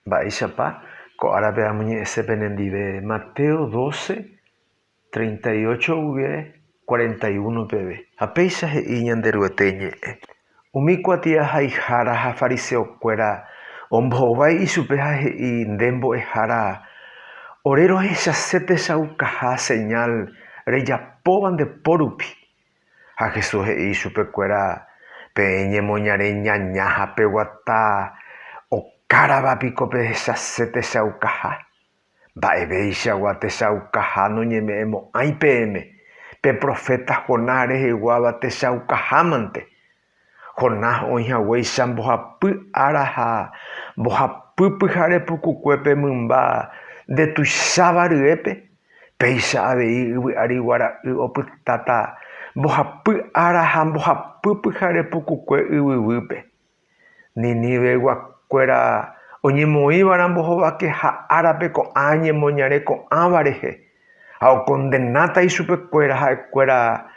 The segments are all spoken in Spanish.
Baishapa, ko árape amuñe ese penendive Mateo 12, 38 v 41 pb. Apeisa he iñanderueteñe. Umikuatia haihara ha fariseo cuera, ombovai y supeja he i ndembo ejara. Orero esa sete saucaja señal, reyapoban de porupi. A Jesús he i supecuera, peñe moñare ñañaja peguata, o caraba pico pe esa sete saucaja. Baebeisha guate saucaja no ñemeemo ay pm, pe profeta Jonás reguaba te saucajamante. Jonás oiha weisha bohapu araha, bohapu pujare pucucuepe mumba, de tu sabariepe, peisa abei ariguara oputata, bohapu araha, bohapu pujare pucucue uiwipe. Ninive guacuera, oñemoíbaran bohoba que ha árape con añe moñare con ávareje, ao condenata y supecuera haecuera,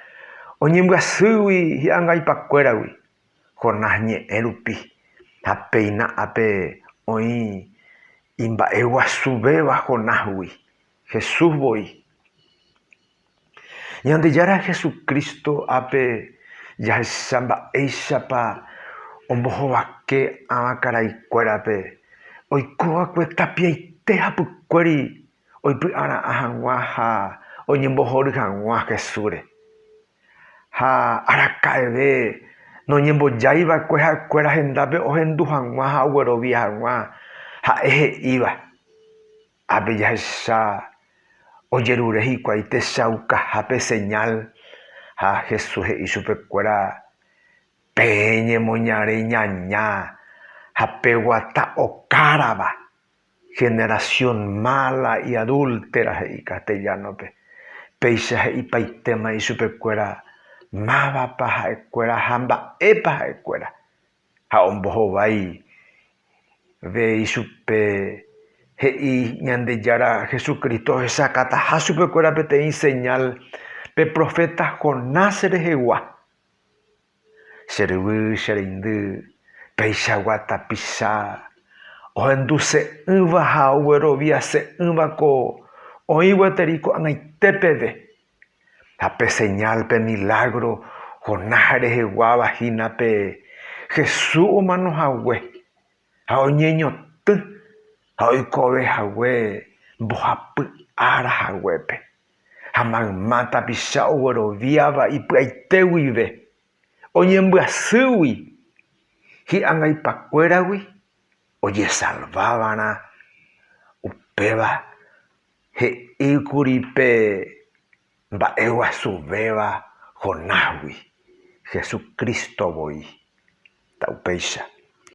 oñemgasui y angaipacuerawi. Jonás ñe erupi, apeina ape oi imbaegua subeba Jonás wi, Jesús voy. Ñande yara Jesucristo ape ya samba eisapa ombohoba que amacarai cuerape. Oi coa cuesta piaiteja pucueri, oi pu ara ahanguaja, oñembohori hangua Jesure. Ha aracaebe. No ñembo yaiba cuera gendape o gendu hangua ha uerovi hangua ha eje iba ape ya esa oyerure hi cuaite sauca hape señal ha Jesús y supecuera peñe moñare ñaña ha peguata o caraba generación mala y adúltera y castellano peisa y paitema y supecuera mava paja ecuera hamba epa ecuera ha omboho vai ve y supe hei ñande yara Jesucristo esa cata ha supe cuera pete señal pe profeta Jonás rejewa servu serindu peisa guata pisa o enduse uva ha uero via se uva ko o iguaterico anaitepede. Ape señal pe milagro, Jonás rejeguaba jina pe Jesús mano hawe. Hao ñeño tu, hao ikobe hawe, bohapu ara hawe pe. Hamang mata pisa uero viaba y praitewive. Oñembua suwi. Hi angai pacuerawi. Oye salvabana. Upeba. He ikuripe. Baewa subeba Jonás wi, Jesucristo voy, taupeisa.